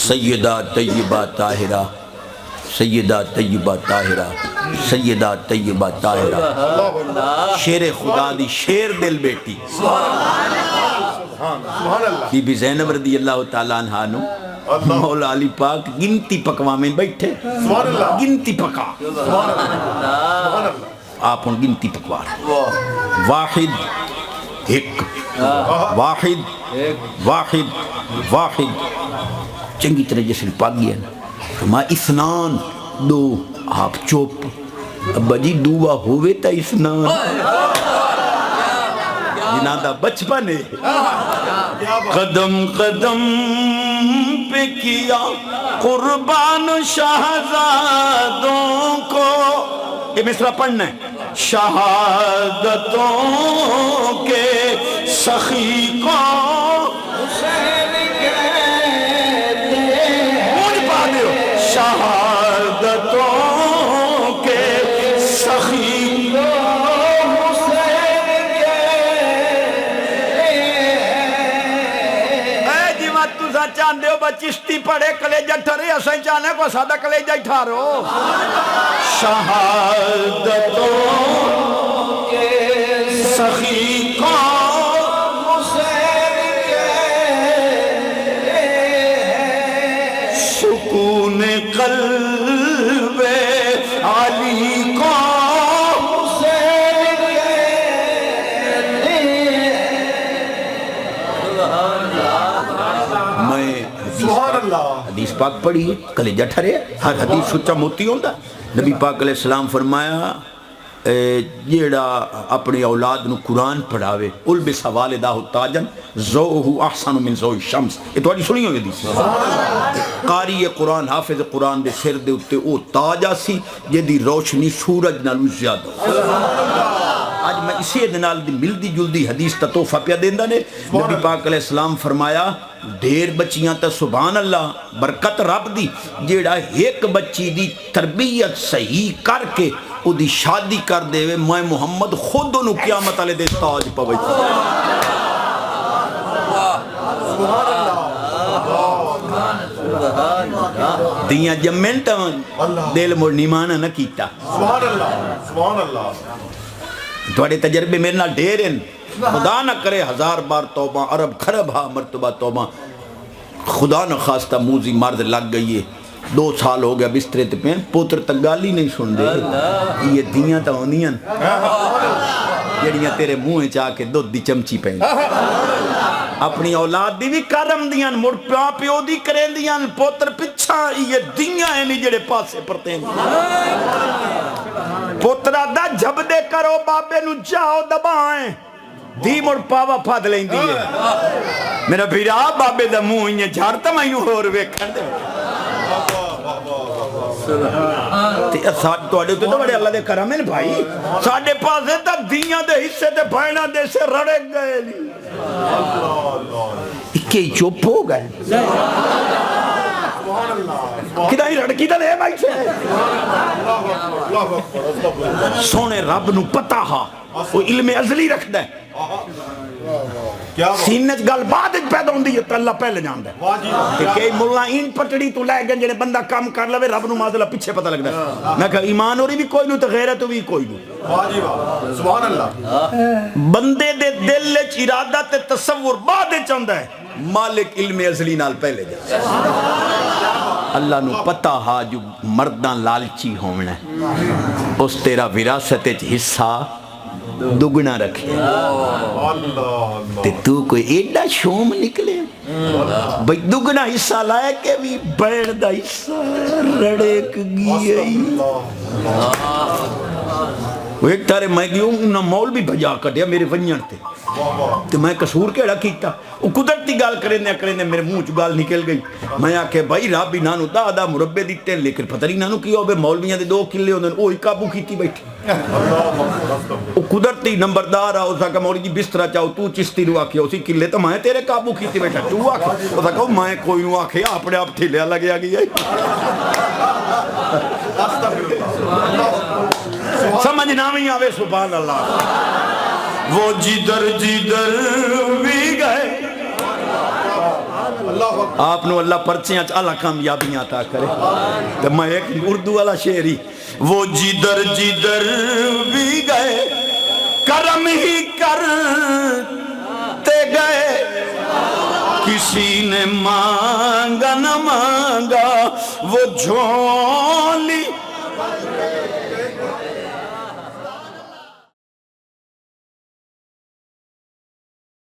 سیدہ طیبہ طاہرہ، سیدہ طیبہ طاہرہ، سیدہ طیبہ طاہرہ، شیر خدا دی شیر دل بیٹی بی بی زینب رضی اللہ تعالیٰ عنہ نو مولا علی پاک گنتی پکوا میں بیٹھے، گنتی پکا، آپ ان گنتی پکوا رہے، واحد ایک، واحد واحد واحد، چنگی طرح جیسے پاک گیا نا فرما اسنان دو، آپ چوپ، ابا جی دعا ہوئے تا اسنان جنہاں دا بچپن ہے، قدم قدم پہ کیا قربان شہزادوں کو، یہ مصرع پڑھنا ہے، شہادتوں کے سخی کو شہادتوں کے سخی کو اے جیوات تو سا چاندے ہو با چشتی پڑے کلیجہ ٹھرے اسیں چانے کو سادہ کلیجہ ہی ٹھارو، شہادتوں کے سخی کو سکون قلب علی کو میں حدیث پاک پڑھی ہے، کلیجہ ٹھرے، ہر حدیث سچا موتی ہوندہ، نبی پاک علیہ السلام فرمایا جیڑا اپنی اولاد نو قرآن پڑھاوے البس والدہ تاجن زوہو احسن من زوہ الشمس، یہ تو آجی سنی ہوئی حدیث، قاری قرآن حافظ قرآن دے سر دے اتے او تاجہ سی جدی روشنی سورج نالو زیادہ، آج میں اسی ادنال دی ملدی جلدی حدیث تا توفہ پیا دیندہ نے، نبی پاک علیہ السلام فرمایا دیر بچیاں تا سبحان اللہ برکت رب دی جیڑا ایک بچی دی تربیت صحیح کر کے او دی شادی کر دے وے میں محمد خود انہوں قیامت علیہ دے تاج پوئی دیاں جمنٹ دل مڑ نیمانا نہ کیتا، سبحان اللہ، تھوڑے تجربے میرے نال ڈھیر ہیں، خدا نہ کرے 1000 بار توبہ، عرب خرب ہا مرتبہ توبہ، خدا نہ خواستہ موزی مرد لگ گئی ہے، 2 سال ہو گیا بسترے تے پین، پوتر تک گالی نہیں سن دے، یہ دیاں تا ہونیاں جڑیاں تیرے منہ چاہ کے دودھ دی چمچی پہن، اپنی اولاد دی بھی کرم دیاں، مڑ پیاں پیو دی کریں دیاں، پوتر پچھا یہ دیاں ہیں نہیں جڑے پاسے پرتے ہیں، پوترہ دا جب دے کرو بابے نو جاؤ دبائیں، دی مڑ پاوا پھاد لیں دیئے، میرا بھیرا بابے دا منہ انہیں جھارتا میں انہوں ہور ویکھن دے، تو بڑے اللہ دے کرامین بھائی ساڑھے پاسے تا دیاں دے حصے دے بھائنہ دے سے رڑے گئے اکے ہی چوپ ہو گئے کدھا ہی رڑکی دا دے بھائی سے سونے رب نو پتا ہا وہ علم ازلی رکھ دے سینج گل بعد پیدا ہوں دی تو اللہ پہلے جان دے کہ کئی ملہ این پٹڑی تو لائے گئے جنہیں بندہ کام کر لے رب نو مازلہ پیچھے پتہ لگ دے میں کہا ایمان ہو رہی بھی کوئی نو تو غیرت بھی کوئی نو سبحان اللہ، بندے دے دل لچ ارادہ تے تصور بعد چاندہ ہے مالک علم ازلی نال پہلے جان اللہ نو پتا ہا جو مردان لالچی ہونا ہے اس تیرا وراثت حصہ دگنا رکھے تو کوئی ایڈا شوم نکلے بھئی دگنا حصہ لائے کہ بھی بیڑ دا حصہ رڑیک گئی وہ ایک تارے میں گیوں انہا مول بھی بھجا کر دیا میرے ونیاں تھے تو میں قصور کیڑا کیتا وہ قدرتی گال کرنے میرے منہ چو گال نکل گئی میں آکے بھائی رابی نانو دا مربے دیتے ہیں لیکن پتہ نہیں نانو کیا ہو بے مولویاں دے 2 کلے ہوندے ہیں اوہی قابو کیتی بیٹھی وہ قدرتی نمبردار آؤ اسا کہ مولی جی بسترہ چاہو تو چستی رو آکے اسی کلے تو میں تیرے قابو کیتی بیٹھا تو آکے اسا کہ میں کوئی نو آکے اپنے آپ ٹھیلے لگے آگئی ہے سمجھ نامی آوے سبحان اللہ وہ جدر بھی گئے اللہ اکبر آپ نو اللہ پرچیاں چالا کامیابیاں عطا کرے تو میں ایک اردو والا شعری وہ جدھر جدھر بھی گئے کرم ہی کرتے گئے کسی نے مانگا نہ مانگا وہ جھولی